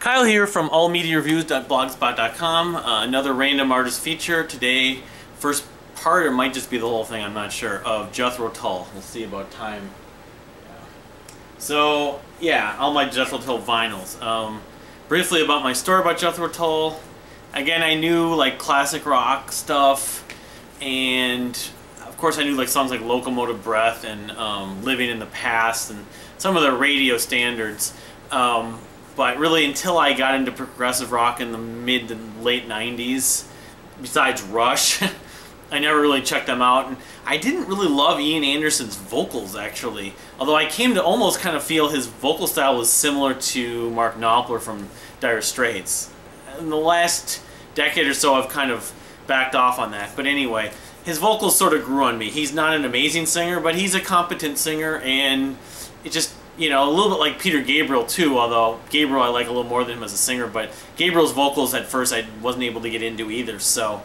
Kyle here from allmediareviews.blogspot.com. Another random artist feature. Today, first part, or it might just be the whole thing, I'm not sure, of Jethro Tull. We'll see about time. So, yeah, all my Jethro Tull vinyls. Briefly about my story about Jethro Tull. Again, I knew like classic rock stuff, and of course I knew like songs like Locomotive Breath and Living in the Past and some of the radio standards. But really until I got into progressive rock in the mid to late 90s, besides Rush, I never really checked them out. And I didn't really love Ian Anderson's vocals, actually. Although I came to almost kind of feel his vocal style was similar to Mark Knopfler from Dire Straits. In the last decade or so, I've kind of backed off on that. But anyway, his vocals sort of grew on me. He's not an amazing singer, but he's a competent singer, and it just, you know, a little bit like Peter Gabriel too, although Gabriel I like a little more than him as a singer, but Gabriel's vocals at first I wasn't able to get into either, so.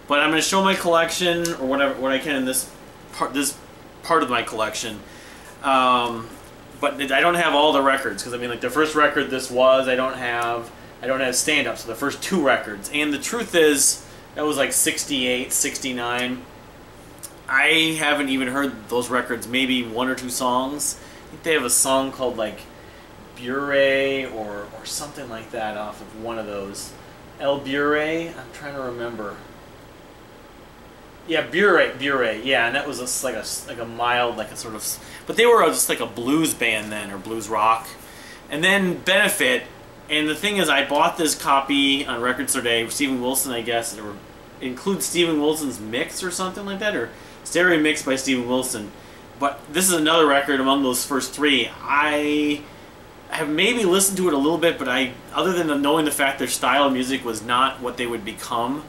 But I'm going to show my collection, or what I can in this part of my collection. But I don't have all the records, because I mean, like the first record this was, I don't have stand-up, so the first two records. And the truth is, that was like 68, 69. I haven't even heard those records, maybe one or two songs. I think they have a song called like Bure or something like that off of one of those. El Bure, I'm trying to remember. Yeah, Bure, yeah, and that was like a mild, like a sort of, but they were just like a blues band then, or blues rock. And then Benefit, and the thing is, I bought this copy on Record Store Day, Steven Wilson, I guess, or includes Steven Wilson's mix or something like that, or stereo mix by Steven Wilson. But this is another record among those first three. I have maybe listened to it a little bit, but other than knowing the fact their style of music was not what they would become,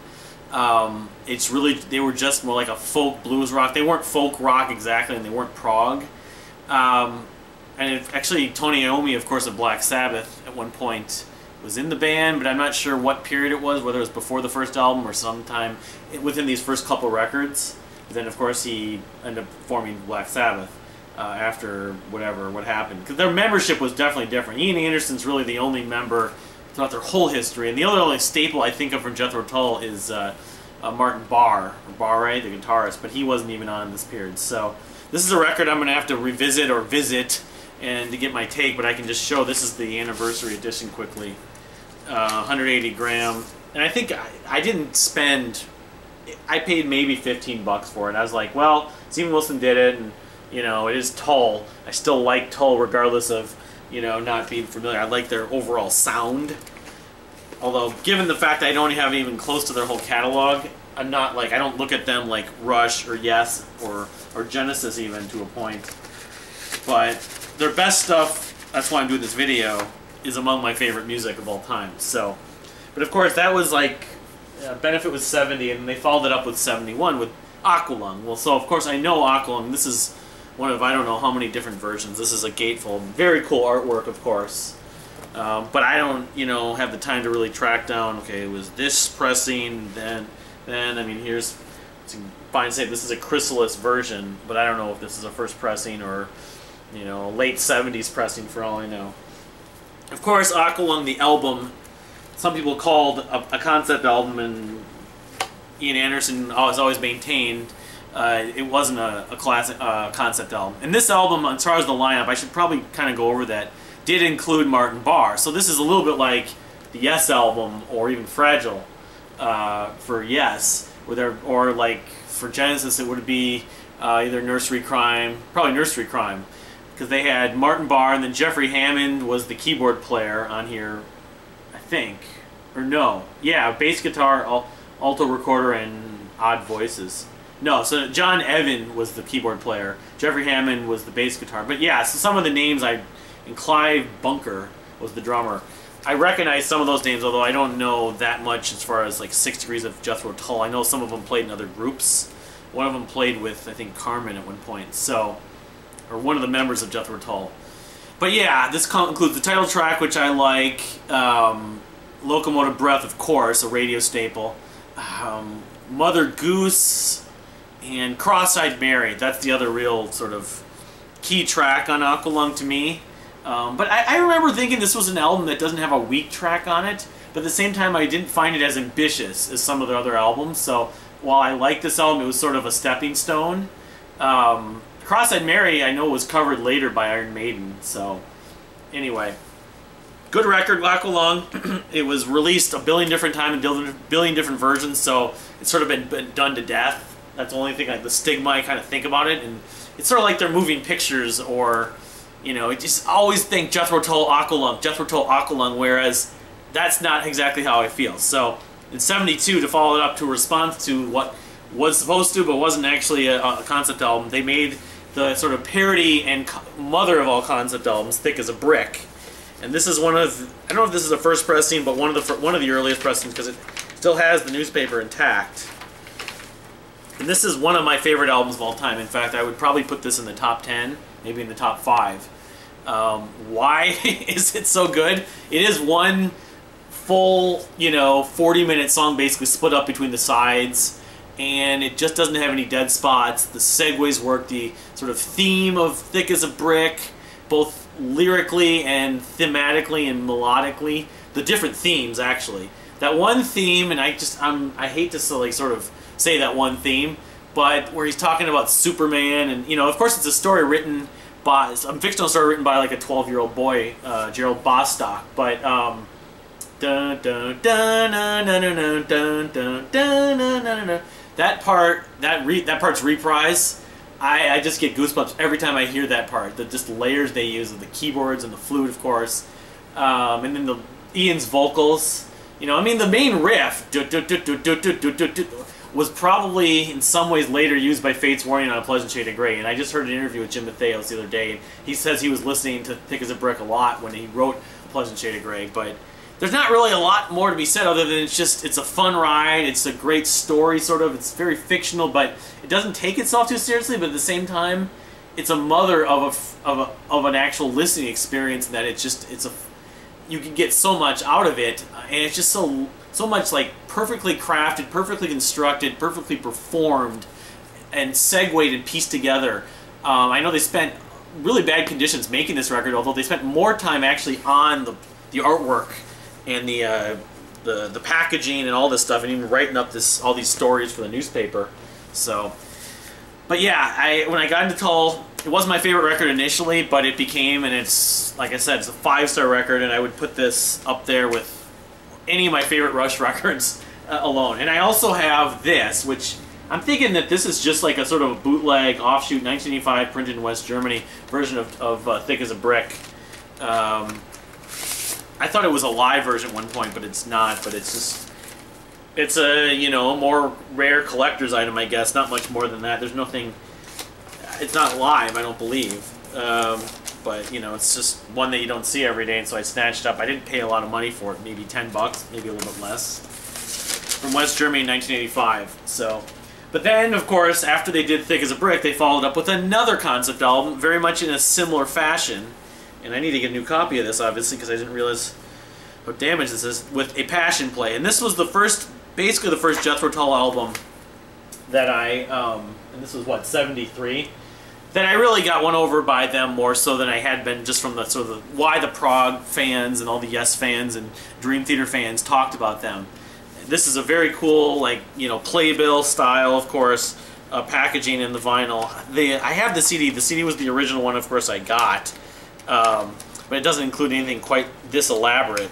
it's really, they were just more like a folk blues rock. They weren't folk rock exactly, and they weren't prog. And actually, Tony Iommi, of course, of Black Sabbath, at one point was in the band, but I'm not sure what period it was, whether it was before the first album or sometime within these first couple records. Then, of course, he ended up forming Black Sabbath after what happened. Because their membership was definitely different. Ian Anderson's really the only member throughout their whole history. And the only staple I think of from Jethro Tull is Martin Barre, the guitarist. But he wasn't even on in this period. So this is a record I'm going to have to revisit or visit and to get my take. But I can just show this is the anniversary edition quickly. 180 gram. And I think I didn't spend... I paid maybe 15 bucks for it. I was like, well, Steven Wilson did it, and you know, it is Tull. I still like Tull regardless of, you know, not being familiar. I like their overall sound. Although, given the fact I don't have even close to their whole catalog, I'm not like, I don't look at them like Rush or Yes or Genesis even to a point. But their best stuff, that's why I'm doing this video, is among my favorite music of all time. So, but of course that was like, Benefit was 70, and they followed it up with 71 with Aqualung. Well, so of course I know Aqualung. This is one of I don't know how many different versions. This is a gatefold. Very cool artwork, of course. But I don't, you know, have the time to really track down, okay, it was this pressing, then I mean, here's, it's fine to say this is a chrysalis version, but I don't know if this is a first pressing or, you know, late 70s pressing for all I know. Of course, Aqualung, the album, some people called a concept album, and Ian Anderson has always maintained it wasn't a classic concept album. And this album, as far as the lineup, I should probably kind of go over that, did include Martin Barre. So this is a little bit like the Yes album, or even Fragile for Yes, or like for Genesis it would be either Nursery Crime, probably Nursery Crime, because they had Martin Barre, and then Jeffrey Hammond was the keyboard player on here, I think, or no, yeah, bass guitar, alto recorder, and odd voices. No, so John Evan was the keyboard player, Jeffrey Hammond was the bass guitar. But yeah, so some of the names and Clive Bunker was the drummer. I recognize some of those names, although I don't know that much as far as like 6 Degrees of Jethro Tull. I know some of them played in other groups. One of them played with, I think, Carmen at one point, so, or one of the members of Jethro Tull. But yeah, this includes the title track, which I like, Locomotive Breath, of course, a radio staple, Mother Goose, and Cross-Eyed Mary. That's the other real sort of key track on Aqualung to me. But I remember thinking this was an album that doesn't have a weak track on it, but at the same time I didn't find it as ambitious as some of their other albums, so while I liked this album, it was sort of a stepping stone. Cross-Eyed Mary, I know, was covered later by Iron Maiden, so anyway. Good record, Aqualung. It was released a billion different times in a billion different versions, so it's sort of been done to death. That's the only thing, the stigma I kind of think about it, and it's sort of like they're moving pictures, or, you know, it just always think Jethro Tull, Aqualung, Jethro Tull, Aqualung, whereas that's not exactly how I feel. So in '72, to follow it up to a response to what was supposed to but wasn't actually a concept album, they made the sort of parody and mother of all concept albums, Thick as a Brick. And this is one of, I don't know if this is the first pressing, but one of the earliest pressings, because it still has the newspaper intact. And this is one of my favorite albums of all time. In fact, I would probably put this in the top 10, maybe in the top 5. Why is it so good? It is one full, you know, 40-minute song basically split up between the sides, and it just doesn't have any dead spots. The segues work, the sort of theme of Thick as a Brick, both lyrically and thematically and melodically. The different themes, actually. That one theme, and I hate to sort of say that one theme, but where he's talking about Superman, and, you know, of course it's a story written by, a fictional story written by like a 12-year-old boy, Gerald Bostock, but dun dun dun dun dun dun dun dun dun dun. That part's reprise. I just get goosebumps every time I hear that part. The just layers they use of the keyboards and the flute, of course, and then Ian's vocals. You know, I mean, the main riff was probably in some ways later used by Fates Warning on A Pleasant Shade of Grey. And I just heard an interview with Jim Matheos the other day, and he says he was listening to Thick as a Brick a lot when he wrote A Pleasant Shade of Grey. But there's not really a lot more to be said other than it's a fun ride, it's a great story, sort of. It's very fictional, but it doesn't take itself too seriously, but at the same time, it's a mother of an actual listening experience that you can get so much out of it, and it's just so much like perfectly crafted, perfectly constructed, perfectly performed, and segued and pieced together. I know they spent really bad conditions making this record, although they spent more time actually on the artwork and the packaging and all this stuff, and even writing up all these stories for the newspaper. So, but yeah, when I got into Tull, it wasn't my favorite record initially, but it became, and it's, like I said, it's a 5-star record, and I would put this up there with any of my favorite Rush records alone. And I also have this, which I'm thinking that this is just like a sort of a bootleg, offshoot, 1985, printed in West Germany version of Thick as a Brick. I thought it was a live version at one point, but it's not. But it's just, it's a, you know, a more rare collector's item, I guess. Not much more than that. There's nothing, it's not live, I don't believe. But, you know, it's just one that you don't see every day, and so I snatched it up. I didn't pay a lot of money for it, maybe 10 bucks, maybe a little bit less. From West Germany in 1985, so. But then, of course, after they did Thick as a Brick, they followed up with another concept album, very much in a similar fashion. And I need to get a new copy of this, obviously, because I didn't realize how damaged this is, with A Passion Play. And this was the first, basically the first Jethro Tull album that and this was, what, 73? That I really got won over by them more so than I had been just from the sort of why the prog fans and all the Yes fans and Dream Theater fans talked about them. This is a very cool, like, you know, playbill style, of course, packaging in the vinyl. I have the CD. The CD was the original one, of course, I got. But it doesn't include anything quite this elaborate.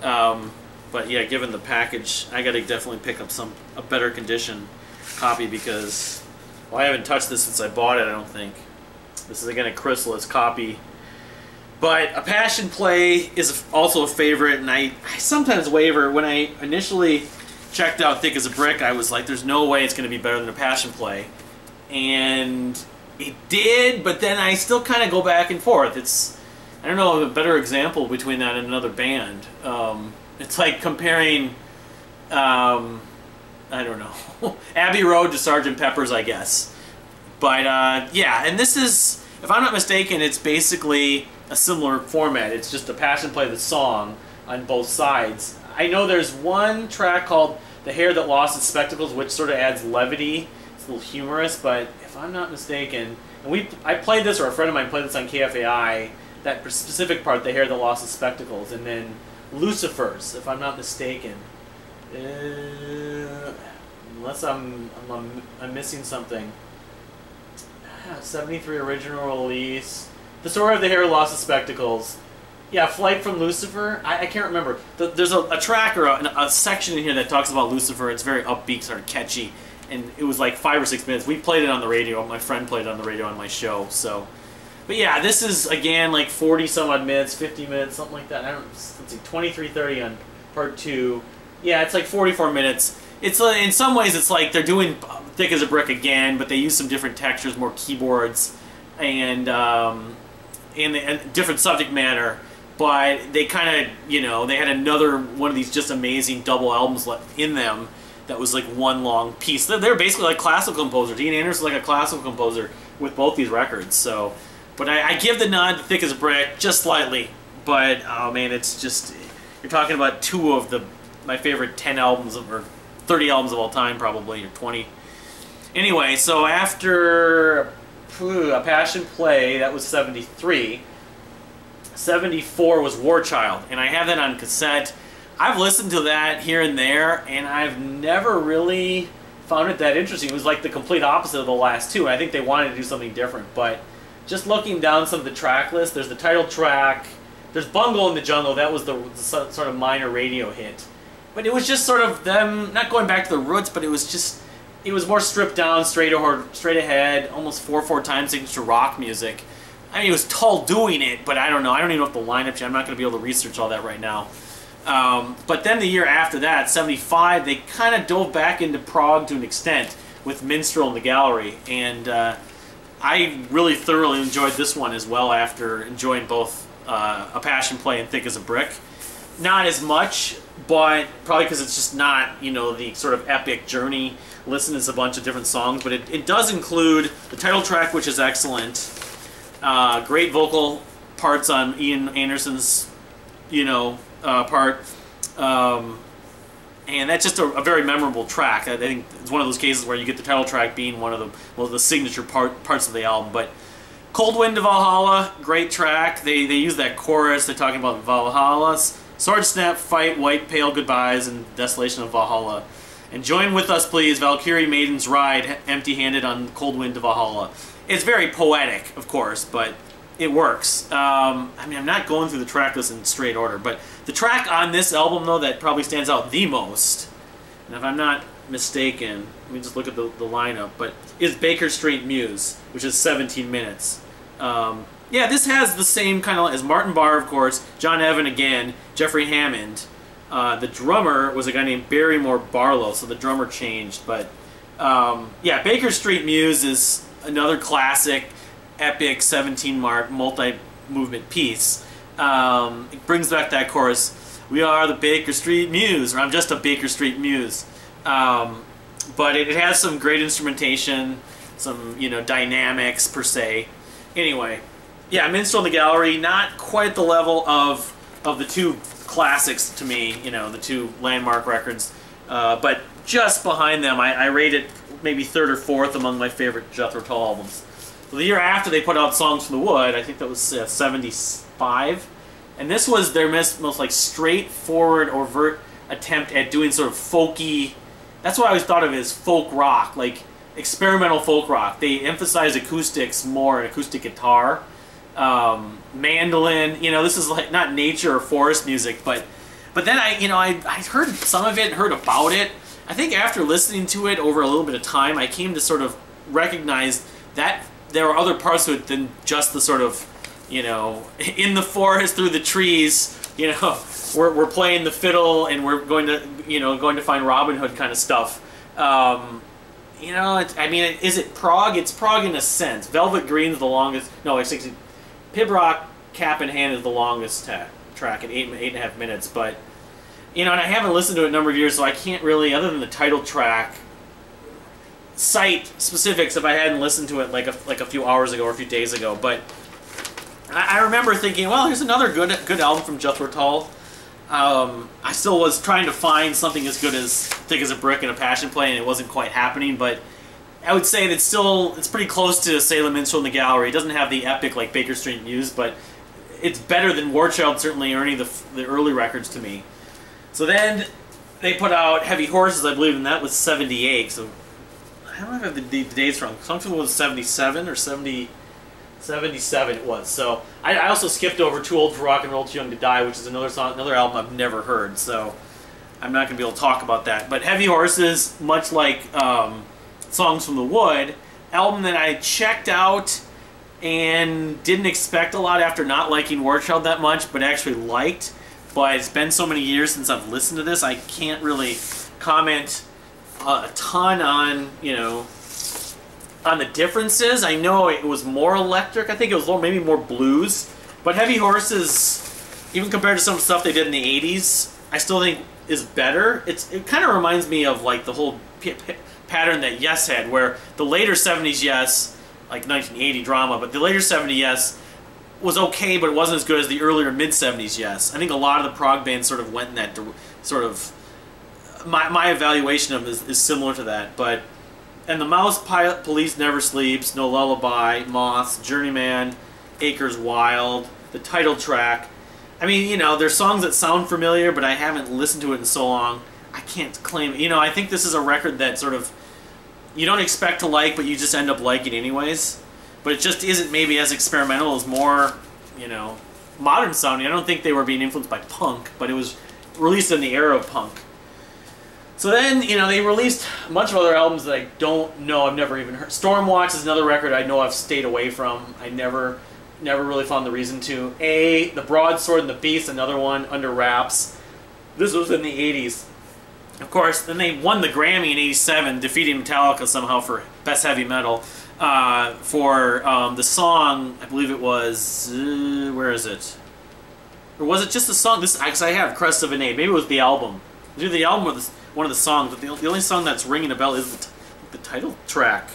But yeah, given the package, I got to definitely pick up a better condition copy because, well, I haven't touched this since I bought it, I don't think. This is, again, a chrysalis copy. But A Passion Play is also a favorite, and I sometimes waver. When I initially checked out Thick as a Brick, I was like, there's no way it's going to be better than A Passion Play. And it did, but then I still kind of go back and forth. It's, I don't know, a better example between that and another band. It's like comparing, I don't know, Abbey Road to Sgt. Pepper's, I guess. But yeah, and this is, if I'm not mistaken, it's basically a similar format. It's just A Passion Play, the song, on both sides. I know there's one track called The Hare That Lost Its Spectacles, which sort of adds levity. It's a little humorous, but if I'm not mistaken, and I played this, or a friend of mine played this on KFAI that specific part, the hair that lost its spectacles, and then Lucifer's, if I'm not mistaken. Unless I'm missing something. 73 original release. The Story of the Hair Lost its Spectacles. Yeah, Flight from Lucifer. I can't remember. There's a track or a section in here that talks about Lucifer. It's very upbeat, sort of catchy, and it was like 5 or 6 minutes. We played it on the radio. My friend played it on the radio on my show. So, but yeah, this is again like 40 some odd minutes, 50 minutes, something like that. I don't. Let's see, 23:30 on part 2. Yeah, it's like 44 minutes. It's in some ways it's like they're doing Thick as a Brick again, but they use some different textures, more keyboards, and different subject matter. But they kind of, you know, they had another one of these just amazing double albums in them that was like one long piece. They're basically like classical composers. Ian Anderson's like a classical composer with both these records. So, but I give the nod to Thick as a Brick just slightly. But oh man, it's just, you're talking about two of my favorite 10 albums or 30 albums of all time, probably, or 20. Anyway, so after A Passion Play, that was 73. 74 was War Child, and I have that on cassette. I've listened to that here and there, and I've never really found it that interesting. It was like the complete opposite of the last two. I think they wanted to do something different, but just looking down some of the track lists, there's the title track, there's Bungle in the Jungle, that was the sort of minor radio hit. But it was just sort of them, not going back to the roots, but it was more stripped down, straight ahead, almost 4/4 time signature rock music. I mean, it was Tull doing it, but I don't know. I don't even know if the lineup, I'm not going to be able to research all that right now. But then the year after that, 75, they kind of dove back into prog to an extent with Minstrel in the Gallery. And I really thoroughly enjoyed this one as well after enjoying both A Passion Play and Thick as a Brick. Not as much, but probably because it's just not, you know, the sort of epic journey. Listen, it's a bunch of different songs, but it does include the title track, which is excellent. Great vocal parts on Ian Anderson's, you know, part. And that's just a very memorable track. I think it's one of those cases where you get the title track being one of the signature parts of the album. But Cold Wind to Valhalla, great track. They use that chorus. They're talking about Valhalla. Sword Snap, Fight, White, Pale Goodbyes, and Desolation of Valhalla. And join with us, please, Valkyrie Maiden's Ride, empty-handed on Cold Wind to Valhalla. It's very poetic, of course, but it works. I mean, I'm not going through the track list in straight order, but the track on this album, though, that probably stands out the most, and if I'm not mistaken, let me just look at the lineup, but is Baker Street Muse, which is 17 minutes. Yeah, this has the same kind of as Martin Barr, of course, John Evan again, Jeffrey Hammond. The drummer was a guy named Barrymore Barlow, so the drummer changed. But yeah, Baker Street Muse is another classic, epic 17-mark multi-movement piece. It brings back that chorus, "We are the Baker Street Muse," or "I'm just a Baker Street Muse." But it has some great instrumentation, some, you know, dynamics per se. Anyway, yeah, Minstrel in the Gallery, not quite the level of the two classics to me, you know, the two landmark records, but just behind them. I rate it maybe 3rd or 4th among my favorite Jethro Tull albums. So the year after they put out Songs from the Wood, I think that was 75, and this was their most like straightforward, overt attempt at doing sort of folky. That's what I always thought of as folk rock, like experimental folk rock. They emphasize acoustics more, acoustic guitar. Mandolin, you know, this is like not nature or forest music, but then I heard some of it, heard about it. I think after listening to it over a little bit of time, I came to sort of recognize that there are other parts to it than just the sort of, you know, in the forest through the trees, you know, we're playing the fiddle and we're going to find Robin Hood kind of stuff. You know, I mean, is it prog? It's prog in a sense. Velvet Green's the longest. No, it's Pibroch, Cap in Hand is the longest track at 8.5 minutes, but, you know, and I haven't listened to it a number of years, so I can't really, other than the title track, cite specifics if I hadn't listened to it like a few hours ago or a few days ago. But I remember thinking, well, here's another good album from Jethro Tull. I still was trying to find something as good as Thick as a Brick and A Passion Play, and it wasn't quite happening, but I would say that it's pretty close to Salem Minstrel in the Gallery. It doesn't have the epic like Baker Street Muse, but it's better than War Child, certainly, or any of the early records to me. So then they put out Heavy Horses, I believe, and that was 78. So I don't know if I have the dates wrong. Something was 77 or 77 it was. So I also skipped over Too Old for Rock and Roll, Too Young to Die, which is another song, another album I've never heard. So I'm not going to be able to talk about that. But Heavy Horses, much like Songs from the Wood, album that I checked out and didn't expect a lot after not liking War Child that much, but actually liked. But it's been so many years since I've listened to this, I can't really comment a ton on, you know, on the differences. I know it was more electric. I think it was a little, maybe more blues. But Heavy Horses, even compared to some stuff they did in the 80s, I still think is better. It kind of reminds me of like the whole pattern that Yes had, where the later 70s Yes, like 1980 Drama, but the later 70s Yes was okay, but it wasn't as good as the earlier mid-70s Yes. I think a lot of the prog bands sort of went in that sort of... My evaluation of this is similar to that, but... And the Mouse Police Never Sleeps, No Lullaby, Moths, Journeyman, Acres Wild, the title track. I mean, you know, there's songs that sound familiar, but I haven't listened to it in so long. I can't claim... You know, I think this is a record that sort of... You don't expect to like, but you just end up liking anyways. But it just isn't maybe as experimental as more, you know, modern sounding. I don't think they were being influenced by punk, but it was released in the era of punk. So then, you know, they released a bunch of other albums that I don't know, I've never even heard. Stormwatch is another record I know I've stayed away from. I never really found the reason to. The Broadsword and the Beast, another one, Under Wraps. This was in the 80s. Of course, then they won the Grammy in 87, defeating Metallica somehow for Best Heavy Metal. For the song, I believe it was, where is it? Or was it just the song? This, because I have Crest of a Knave. Maybe it was the album. It was either the album or one of the songs, but the only song that's ringing a bell is the title track.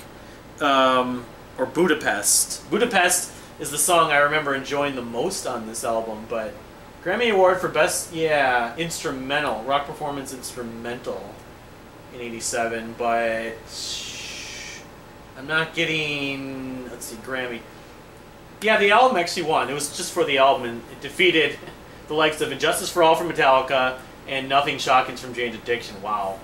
Or Budapest. Budapest is the song I remember enjoying the most on this album, but Grammy Award for Best, Instrumental, Rock Performance Instrumental in 87, but I'm not getting, let's see, Grammy. Yeah, the album actually won. It was just for the album, and it defeated the likes of Injustice for All from Metallica and Nothing Shocking's from Jane's Addiction. Wow.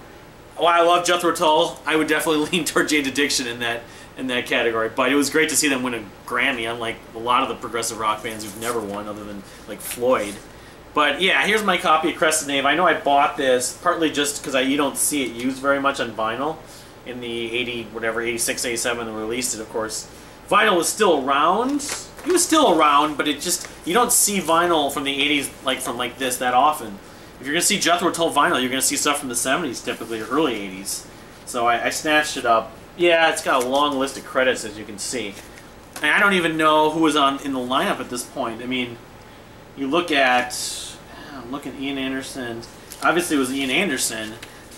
Well, I love Jethro Tull. I would definitely lean toward Jane's Addiction in that category, but it was great to see them win a Grammy, unlike a lot of the progressive rock bands who've never won, other than like Floyd. But yeah, here's my copy of Crest of Knave. I know I bought this partly just because you don't see it used very much on vinyl in the 86, 87 when they released it, of course. Vinyl was still around. It was still around, but it just, you don't see vinyl from the 80s like this that often. If you're going to see Jethro Tull vinyl, you're going to see stuff from the 70s typically, or early 80s. So I snatched it up. Yeah, it's got a long list of credits, as you can see. And I don't even know who was in the lineup at this point. I mean, you look at, I'm looking at Ian Anderson. Obviously it was Ian Anderson,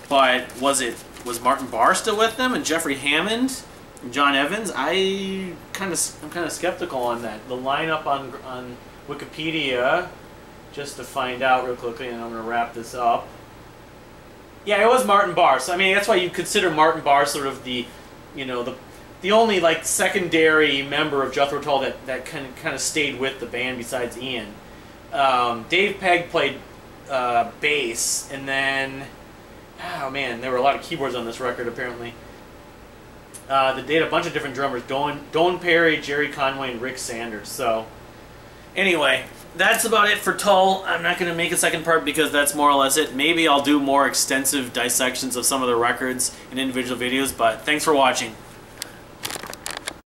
but was Martin Barr still with them, and Jeffrey Hammond and John Evans? I'm kind of skeptical on that. The lineup on Wikipedia, just to find out real quickly, and I'm going to wrap this up. Yeah, it was Martin Barr. So I mean, that's why you consider Martin Barr sort of the, you know, the only like secondary member of Jethro Tull that kind of stayed with the band besides Ian. Dave Pegg played bass, and then, oh man, there were a lot of keyboards on this record apparently. They had a bunch of different drummers, Don Perry, Jerry Conway, and Rick Sanders. So anyway, that's about it for Tull. I'm not going to make a second part because that's more or less it. Maybe I'll do more extensive dissections of some of the records in individual videos, but thanks for watching.